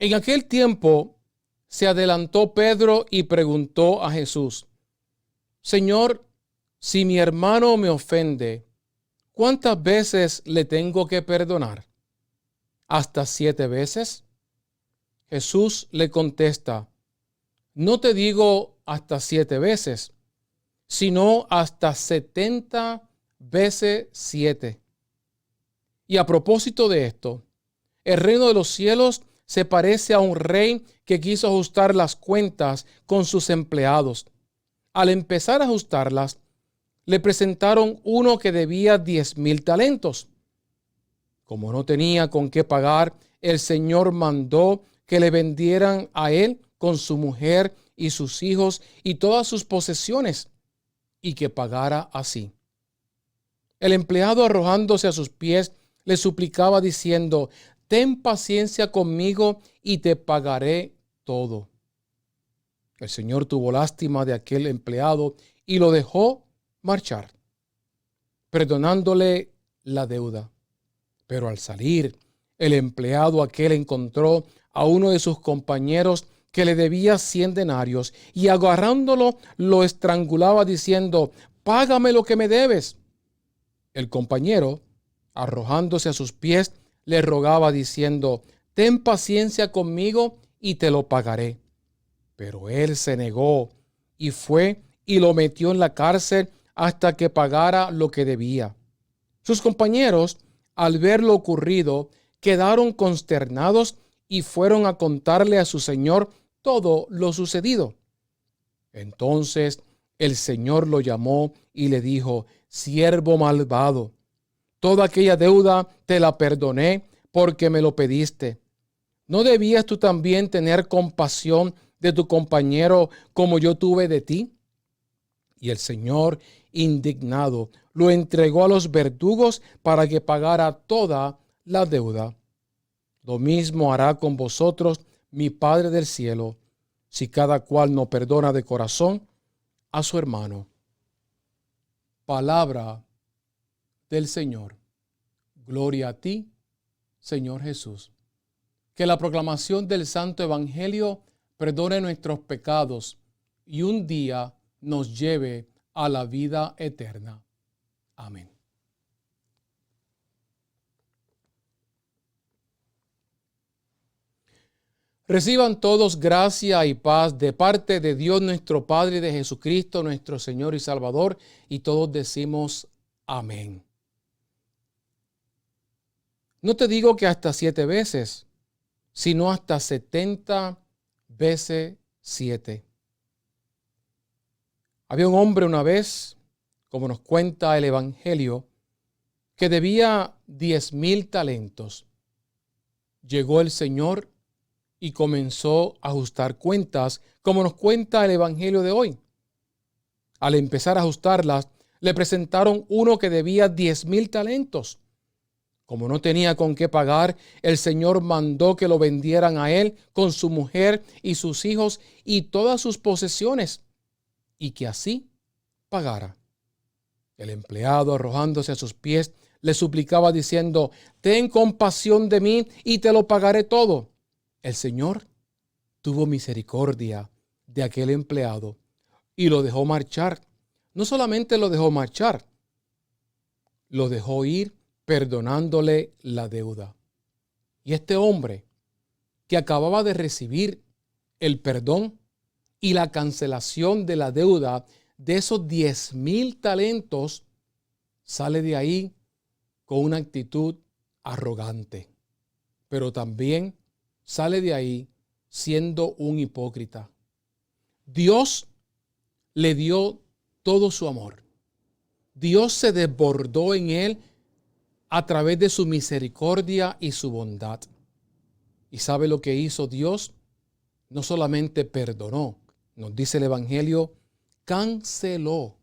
En aquel tiempo se adelantó Pedro y preguntó a Jesús: Señor, si mi hermano me ofende, ¿cuántas veces le tengo que perdonar? ¿Hasta 7 veces? Jesús le contesta: No te digo hasta 7 veces, sino hasta 70 veces 7. Y a propósito de esto, el reino de los cielos se parece a un rey que quiso ajustar las cuentas con sus empleados. Al empezar a ajustarlas, le presentaron uno que debía 10,000 talentos. Como no tenía con qué pagar, el Señor mandó que le vendieran a él con su mujer y sus hijos y todas sus posesiones, y que pagara así. El empleado, arrojándose a sus pies, le suplicaba diciendo: Ten paciencia conmigo y te pagaré todo. El Señor tuvo lástima de aquel empleado y lo dejó marchar, perdonándole la deuda. Pero al salir, el empleado aquel encontró a uno de sus compañeros que le debía 100 denarios y agarrándolo lo estrangulaba diciendo: Págame lo que me debes. El compañero, arrojándose a sus pies, le rogaba diciendo: Ten paciencia conmigo y te lo pagaré. Pero él se negó y fue y lo metió en la cárcel hasta que pagara lo que debía. Sus compañeros, al ver lo ocurrido, quedaron consternados y fueron a contarle a su señor todo lo sucedido. Entonces el Señor lo llamó y le dijo: Siervo malvado, toda aquella deuda te la perdoné porque me lo pediste. ¿No debías tú también tener compasión de tu compañero como yo tuve de ti? Y el Señor, indignado, lo entregó a los verdugos para que pagara toda la deuda. Lo mismo hará con vosotros mi Padre del cielo, si cada cual no perdona de corazón a su hermano. Palabra del Señor. Gloria a ti, Señor Jesús. Que la proclamación del Santo Evangelio perdone nuestros pecados y un día nos lleve a la vida eterna. Amén. Reciban todos gracia y paz de parte de Dios nuestro Padre y de Jesucristo nuestro Señor y Salvador, y todos decimos amén. No te digo que hasta 7 veces, sino hasta 70 veces 7. Había un hombre una vez, como nos cuenta el Evangelio, que debía 10,000 talentos. Llegó el Señor y comenzó a ajustar cuentas, como nos cuenta el Evangelio de hoy. Al empezar a ajustarlas, le presentaron uno que debía 10,000 talentos. Como no tenía con qué pagar, el Señor mandó que lo vendieran a él con su mujer y sus hijos y todas sus posesiones, y que así pagara. El empleado, arrojándose a sus pies, le suplicaba diciendo: Ten compasión de mí y te lo pagaré todo. El Señor tuvo misericordia de aquel empleado y lo dejó marchar. No solamente lo dejó marchar, lo dejó ir perdonándole la deuda. Y este hombre, que acababa de recibir el perdón y la cancelación de la deuda de esos 10,000 talentos, sale de ahí con una actitud arrogante, pero también sale de ahí siendo un hipócrita. Dios le dio todo su amor. Dios se desbordó en él a través de su misericordia y su bondad. ¿Y sabe lo que hizo Dios? No solamente perdonó, nos dice el Evangelio, canceló,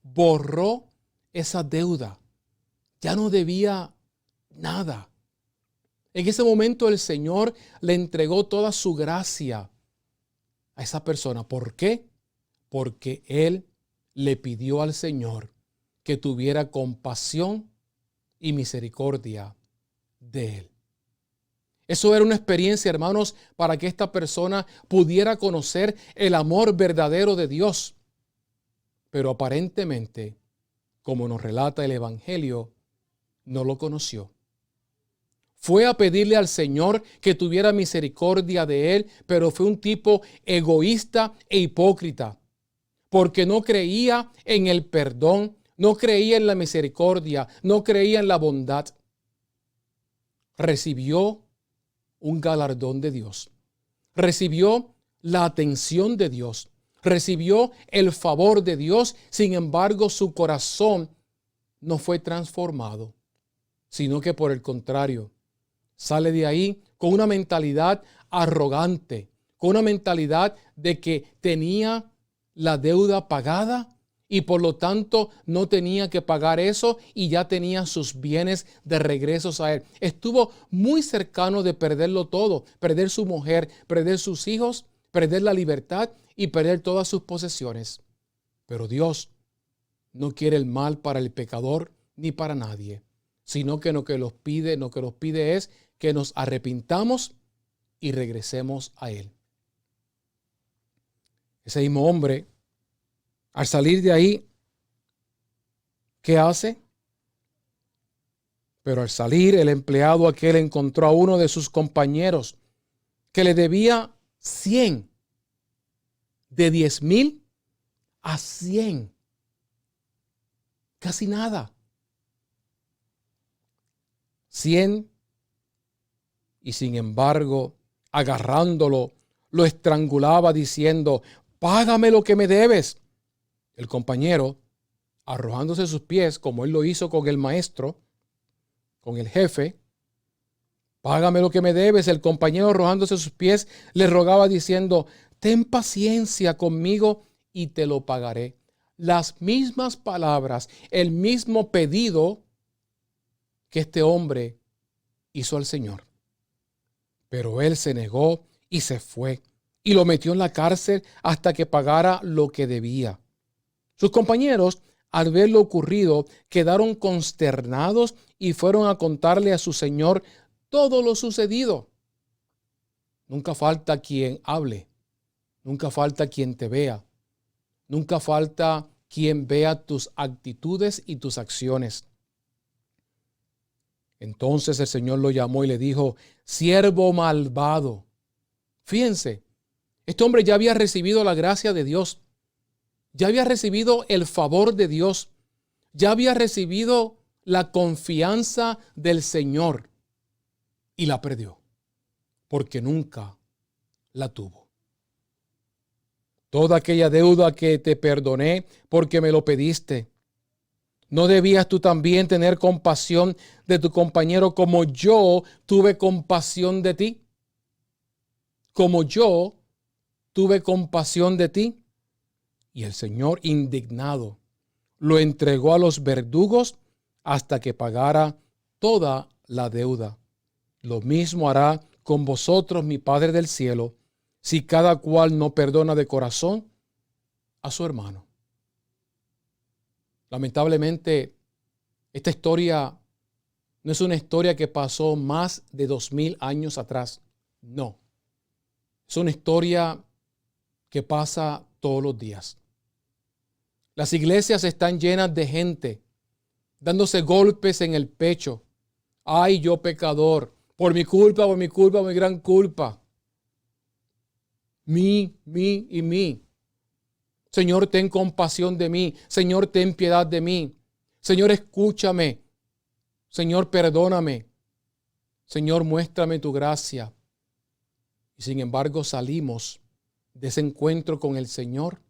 borró esa deuda. Ya no debía nada. En ese momento el Señor le entregó toda su gracia a esa persona. ¿Por qué? Porque él le pidió al Señor que tuviera compasión y misericordia de él. Eso era una experiencia, hermanos, para que esta persona pudiera conocer el amor verdadero de Dios. Pero aparentemente, como nos relata el Evangelio, no lo conoció. Fue a pedirle al Señor que tuviera misericordia de él, pero fue un tipo egoísta e hipócrita, porque no creía en el perdón, no creía en la misericordia, no creía en la bondad. Recibió un galardón de Dios. Recibió la atención de Dios. Recibió el favor de Dios. Sin embargo, su corazón no fue transformado, sino que por el contrario, sale de ahí con una mentalidad arrogante, con una mentalidad de que tenía la deuda pagada y por lo tanto no tenía que pagar eso y ya tenía sus bienes de regreso a él. Estuvo muy cercano de perderlo todo, perder su mujer, perder sus hijos, perder la libertad y perder todas sus posesiones. Pero Dios no quiere el mal para el pecador ni para nadie, sino que lo que nos pide es que nos arrepintamos y regresemos a Él. Ese mismo hombre, al salir de ahí, ¿qué hace? Pero al salir, el empleado aquel encontró a uno de sus compañeros que le debía 100, de 10,000 a 100. Casi nada. 100. Y sin embargo, agarrándolo, lo estrangulaba diciendo: págame lo que me debes. El compañero, arrojándose a sus pies, como él lo hizo con el maestro, con el jefe: págame lo que me debes. El compañero, arrojándose a sus pies, le rogaba diciendo: ten paciencia conmigo y te lo pagaré. Las mismas palabras, el mismo pedido que este hombre hizo al Señor. Pero él se negó y se fue y lo metió en la cárcel hasta que pagara lo que debía. Sus compañeros, al ver lo ocurrido, quedaron consternados y fueron a contarle a su señor todo lo sucedido. Nunca falta quien hable, nunca falta quien te vea, nunca falta quien vea tus actitudes y tus acciones. Entonces el Señor lo llamó y le dijo: siervo malvado. Fíjense, este hombre ya había recibido la gracia de Dios, ya había recibido el favor de Dios, ya había recibido la confianza del Señor y la perdió porque nunca la tuvo. Toda aquella deuda que te perdoné porque me lo pediste, ¿no debías tú también tener compasión de tu compañero como yo tuve compasión de ti? Como yo tuve compasión de ti. Y el Señor, indignado, lo entregó a los verdugos hasta que pagara toda la deuda. Lo mismo hará con vosotros mi Padre del cielo, si cada cual no perdona de corazón a su hermano. Lamentablemente, esta historia no es una historia que pasó más de 2000 años atrás. No. Es una historia que pasa todos los días. Las iglesias están llenas de gente dándose golpes en el pecho. Ay, yo pecador, por mi culpa, por mi gran culpa. Mi. Señor, ten compasión de mí. Señor, ten piedad de mí. Señor, escúchame. Señor, perdóname. Señor, muéstrame tu gracia. Y sin embargo salimos de ese encuentro con el Señor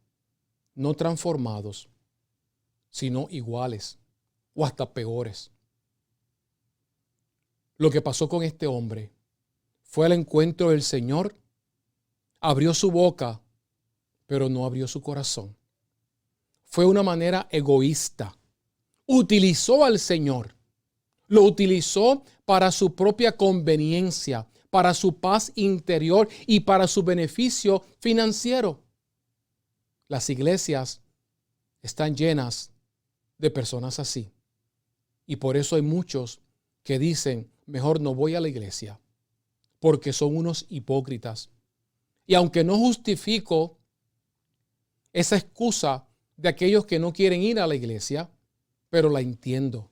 no transformados, sino iguales o hasta peores. Lo que pasó con este hombre fue al encuentro del Señor, abrió su boca, pero no abrió su corazón. Fue una manera egoísta. Utilizó al Señor, lo utilizó para su propia conveniencia, para su paz interior y para su beneficio financiero. Las iglesias están llenas de personas así. Y por eso hay muchos que dicen: mejor no voy a la iglesia, porque son unos hipócritas. Y aunque no justifico esa excusa de aquellos que no quieren ir a la iglesia, pero la entiendo.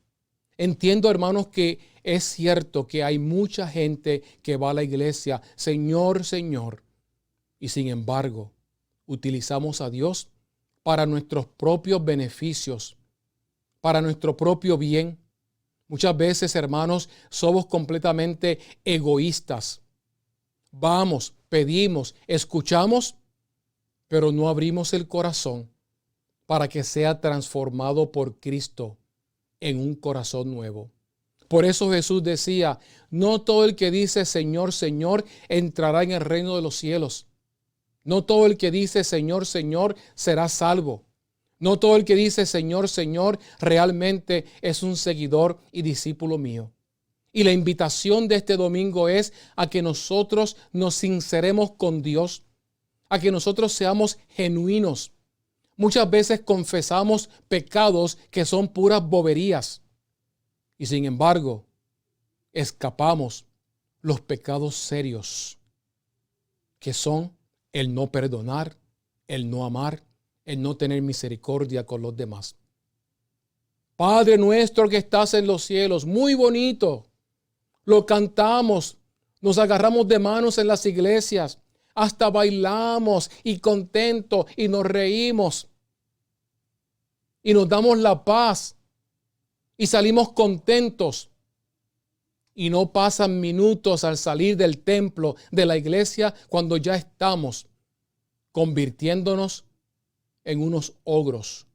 Entiendo, hermanos, que es cierto que hay mucha gente que va a la iglesia, Señor, Señor, y sin embargo, utilizamos a Dios para nuestros propios beneficios, para nuestro propio bien. Muchas veces, hermanos, somos completamente egoístas. Vamos, pedimos, escuchamos, pero no abrimos el corazón para que sea transformado por Cristo en un corazón nuevo. Por eso Jesús decía, no todo el que dice Señor, Señor, entrará en el reino de los cielos. No todo el que dice Señor, Señor, será salvo. No todo el que dice Señor, Señor, realmente es un seguidor y discípulo mío. Y la invitación de este domingo es a que nosotros nos sinceremos con Dios, a que nosotros seamos genuinos. Muchas veces confesamos pecados que son puras boberías y sin embargo escapamos los pecados serios que son el no perdonar, el no amar, el no tener misericordia con los demás. Padre nuestro que estás en los cielos, muy bonito, lo cantamos, nos agarramos de manos en las iglesias, hasta bailamos y contentos y nos reímos y nos damos la paz y salimos contentos. Y no pasan minutos al salir del templo, de la iglesia, cuando ya estamos convirtiéndonos en unos ogros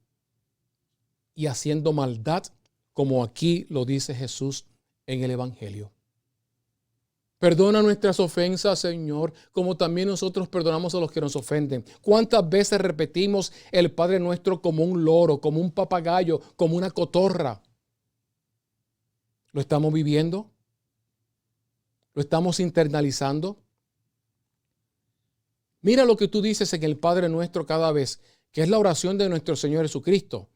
y haciendo maldad, como aquí lo dice Jesús en el Evangelio. Perdona nuestras ofensas, Señor, como también nosotros perdonamos a los que nos ofenden. ¿Cuántas veces repetimos el Padre Nuestro como un loro, como un papagayo, como una cotorra? ¿Lo estamos viviendo? ¿Lo estamos internalizando? Mira lo que tú dices en el Padre Nuestro cada vez, que es la oración de nuestro Señor Jesucristo.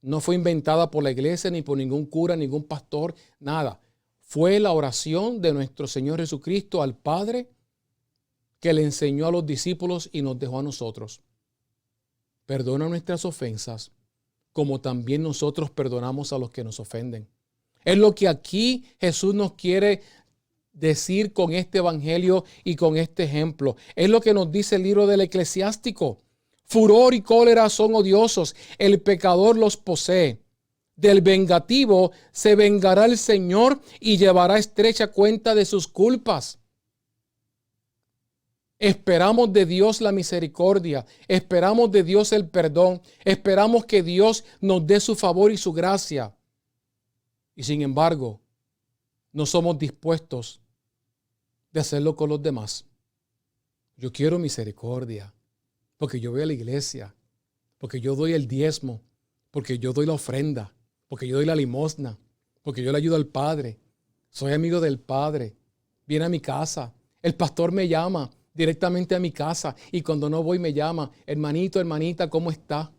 No fue inventada por la iglesia, ni por ningún cura, ningún pastor, nada. Fue la oración de nuestro Señor Jesucristo al Padre que le enseñó a los discípulos y nos dejó a nosotros. Perdona nuestras ofensas, como también nosotros perdonamos a los que nos ofenden. Es lo que aquí Jesús nos quiere decir con este evangelio y con este ejemplo. Es lo que nos dice el libro del Eclesiástico. Furor y cólera son odiosos, el pecador los posee. Del vengativo se vengará el Señor y llevará estrecha cuenta de sus culpas. Esperamos de Dios la misericordia, esperamos de Dios el perdón, esperamos que Dios nos dé su favor y su gracia. Y sin embargo, no somos dispuestos de hacerlo con los demás. Yo quiero misericordia, porque yo voy a la iglesia, porque yo doy el diezmo, porque yo doy la ofrenda, porque yo doy la limosna, porque yo le ayudo al Padre, soy amigo del Padre, viene a mi casa, el pastor me llama directamente a mi casa y cuando no voy me llama, hermanito, hermanita, ¿cómo está?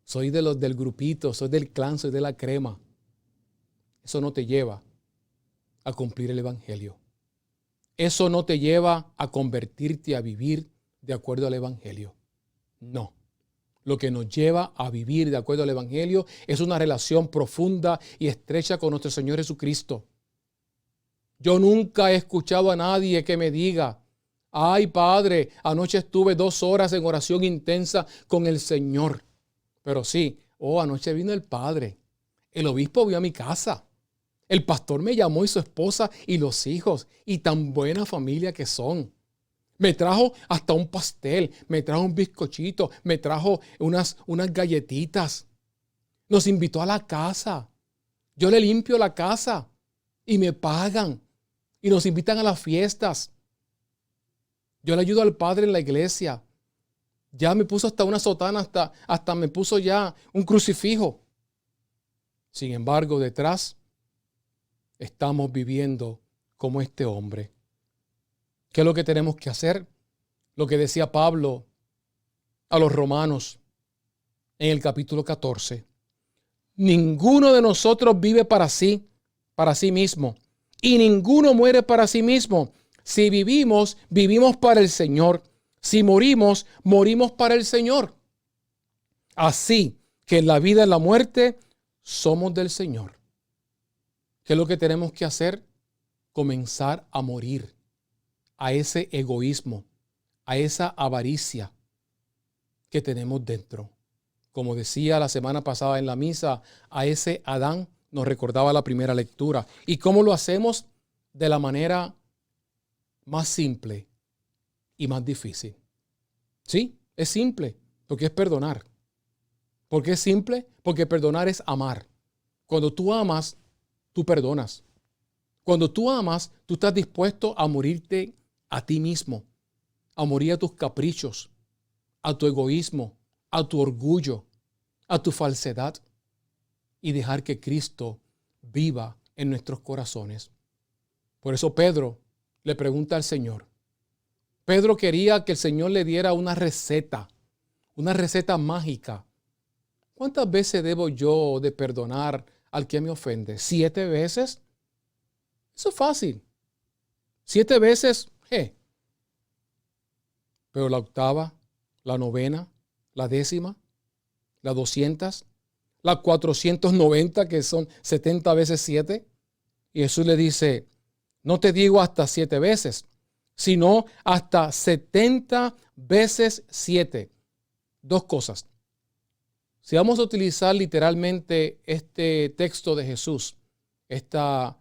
Soy de los del grupito, soy del clan, soy de la crema. Eso no te lleva a cumplir el evangelio. Eso no te lleva a convertirte, a vivir de acuerdo al evangelio. No. Lo que nos lleva a vivir de acuerdo al evangelio es una relación profunda y estrecha con nuestro Señor Jesucristo. Yo nunca he escuchado a nadie que me diga, ay Padre, anoche estuve 2 horas en oración intensa con el Señor. Pero sí, anoche vino el Padre. El obispo vio a mi casa. El pastor me llamó y su esposa y los hijos. Y tan buena familia que son. Me trajo hasta un pastel, me trajo un bizcochito, me trajo unas galletitas. Nos invitó a la casa. Yo le limpio la casa y me pagan. Y nos invitan a las fiestas. Yo le ayudo al Padre en la iglesia. Ya me puso hasta una sotana, hasta me puso ya un crucifijo. Sin embargo, detrás estamos viviendo como este hombre. ¿Qué es lo que tenemos que hacer? Lo que decía Pablo a los romanos en el capítulo 14. Ninguno de nosotros vive para sí mismo. Y ninguno muere para sí mismo. Si vivimos, vivimos para el Señor. Si morimos, morimos para el Señor. Así que en la vida y en la muerte somos del Señor. ¿Qué es lo que tenemos que hacer? Comenzar a morir a ese egoísmo, a esa avaricia que tenemos dentro. Como decía la semana pasada en la misa, a ese Adán nos recordaba la primera lectura. ¿Y cómo lo hacemos? De la manera más simple y más difícil. Sí, es simple, porque es perdonar. ¿Por qué es simple? Porque perdonar es amar. Cuando tú amas, tú perdonas. Cuando tú amas, tú estás dispuesto a morirte a ti mismo, a morir a tus caprichos, a tu egoísmo, a tu orgullo, a tu falsedad y dejar que Cristo viva en nuestros corazones. Por eso Pedro le pregunta al Señor. Pedro quería que el Señor le diera una receta mágica. ¿Cuántas veces debo yo de perdonar al que me ofende? ¿7 veces? Eso es fácil. 7 veces, Pero la octava, la novena, la décima, la 200, la 490, que son 70 veces 7. Y Jesús le dice, no te digo hasta 7 veces, sino hasta 70 veces 7. 2 cosas. Si vamos a utilizar literalmente este texto de Jesús, esta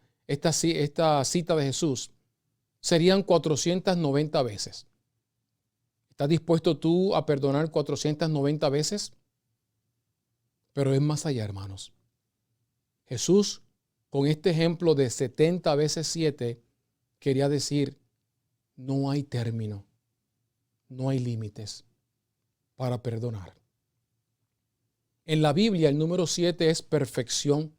cita de Jesús, serían 490 veces. ¿Estás dispuesto tú a perdonar 490 veces? Pero es más allá, hermanos. Jesús, con este ejemplo de 70 veces 7, quería decir, no hay término, no hay límites para perdonar. En la Biblia el número 7 es perfección,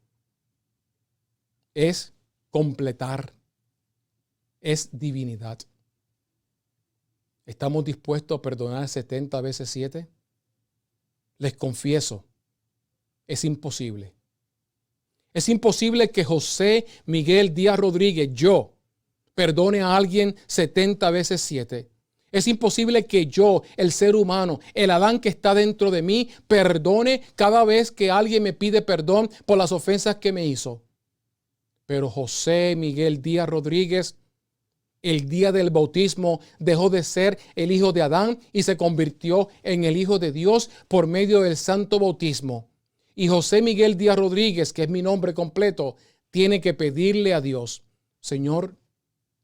es completar, es divinidad. ¿Estamos dispuestos a perdonar 70 veces 7? Les confieso, es imposible. Es imposible que José Miguel Díaz Rodríguez, yo, perdone a alguien 70 veces 7. Es imposible que yo, el ser humano, el Adán que está dentro de mí, perdone cada vez que alguien me pide perdón por las ofensas que me hizo. Pero José Miguel Díaz Rodríguez, el día del bautismo, dejó de ser el hijo de Adán y se convirtió en el hijo de Dios por medio del santo bautismo. Y José Miguel Díaz Rodríguez, que es mi nombre completo, tiene que pedirle a Dios, Señor,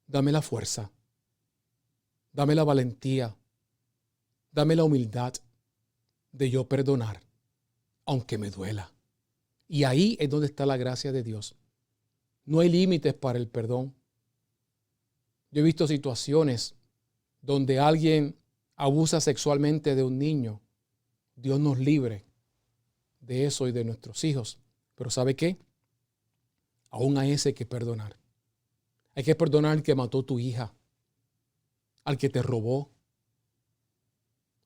dame la fuerza, dame la valentía, dame la humildad de yo perdonar, aunque me duela. Y ahí es donde está la gracia de Dios. No hay límites para el perdón. Yo he visto situaciones donde alguien abusa sexualmente de un niño. Dios nos libre de eso y de nuestros hijos. Pero ¿sabe qué? Aún a ese hay que perdonar. Hay que perdonar al que mató a tu hija, al que te robó,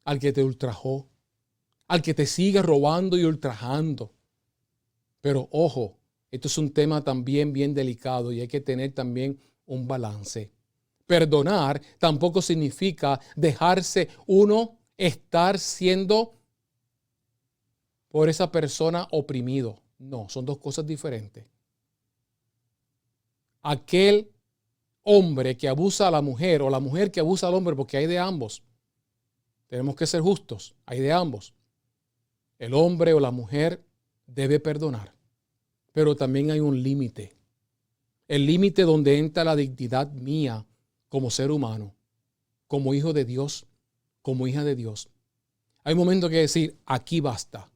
al que te ultrajó, al que te sigue robando y ultrajando. Pero ojo, esto es un tema también bien delicado y hay que tener también un balance. Perdonar tampoco significa dejarse uno estar siendo por esa persona oprimido. No, son 2 cosas diferentes. Aquel hombre que abusa a la mujer o la mujer que abusa al hombre, porque hay de ambos. Tenemos que ser justos, hay de ambos. El hombre o la mujer debe perdonar, pero también hay un límite. El límite donde entra la dignidad mía como ser humano, como hijo de Dios, como hija de Dios. Hay momentos que decir, aquí basta,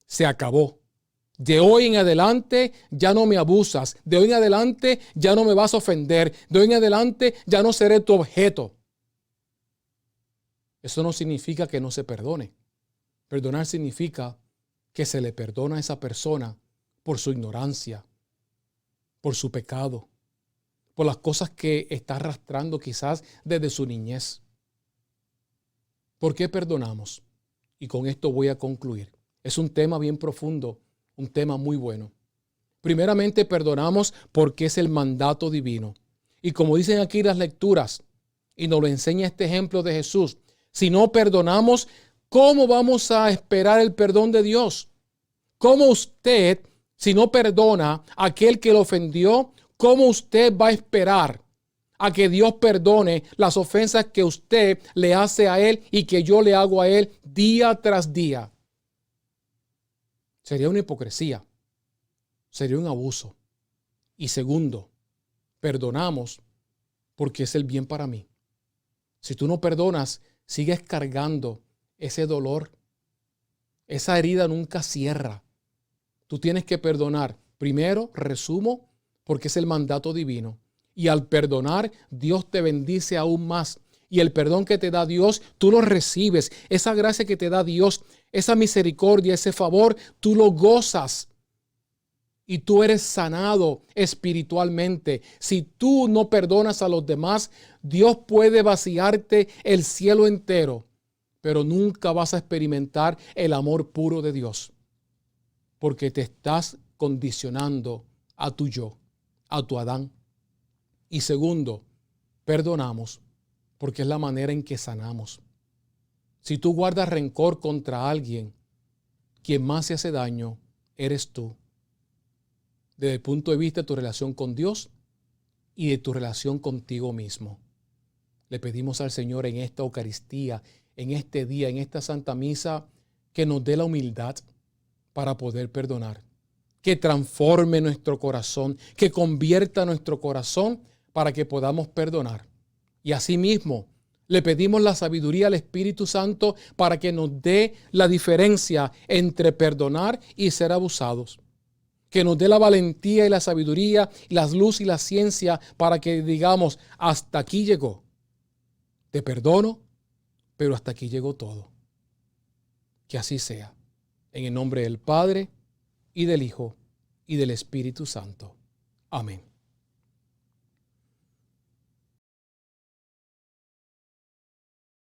se acabó. De hoy en adelante ya no me abusas. De hoy en adelante ya no me vas a ofender. De hoy en adelante ya no seré tu objeto. Eso no significa que no se perdone. Perdonar significa que se le perdona a esa persona por su ignorancia, por su pecado, por las cosas que está arrastrando quizás desde su niñez. ¿Por qué perdonamos? Y con esto voy a concluir. Es un tema bien profundo, un tema muy bueno. Primeramente perdonamos porque es el mandato divino. Y como dicen aquí las lecturas, y nos lo enseña este ejemplo de Jesús, si no perdonamos, ¿cómo vamos a esperar el perdón de Dios? ¿Cómo usted, si no perdona a aquel que lo ofendió, cómo usted va a esperar a que Dios perdone las ofensas que usted le hace a Él y que yo le hago a Él día tras día? Sería una hipocresía, sería un abuso. Y segundo, perdonamos porque es el bien para mí. Si tú no perdonas, sigues cargando ese dolor. Esa herida nunca cierra. Tú tienes que perdonar. Primero, resumo, porque es el mandato divino. Y al perdonar, Dios te bendice aún más. Y el perdón que te da Dios, tú lo recibes. Esa gracia que te da Dios, esa misericordia, ese favor, tú lo gozas. Y tú eres sanado espiritualmente. Si tú no perdonas a los demás, Dios puede vaciarte el cielo entero, pero nunca vas a experimentar el amor puro de Dios, porque te estás condicionando a tu yo, a tu Adán. Y segundo, perdonamos porque es la manera en que sanamos. Si tú guardas rencor contra alguien, quien más se hace daño eres tú, desde el punto de vista de tu relación con Dios y de tu relación contigo mismo. Le pedimos al Señor en esta Eucaristía, en este día, en esta Santa Misa, que nos dé la humildad para poder perdonar, que transforme nuestro corazón, que convierta nuestro corazón para que podamos perdonar. Y asimismo, le pedimos la sabiduría al Espíritu Santo para que nos dé la diferencia entre perdonar y ser abusados. Que nos dé la valentía y la sabiduría, la luz y la ciencia para que digamos, hasta aquí llegó. Te perdono, pero hasta aquí llegó todo. Que así sea. En el nombre del Padre, y del Hijo, y del Espíritu Santo. Amén.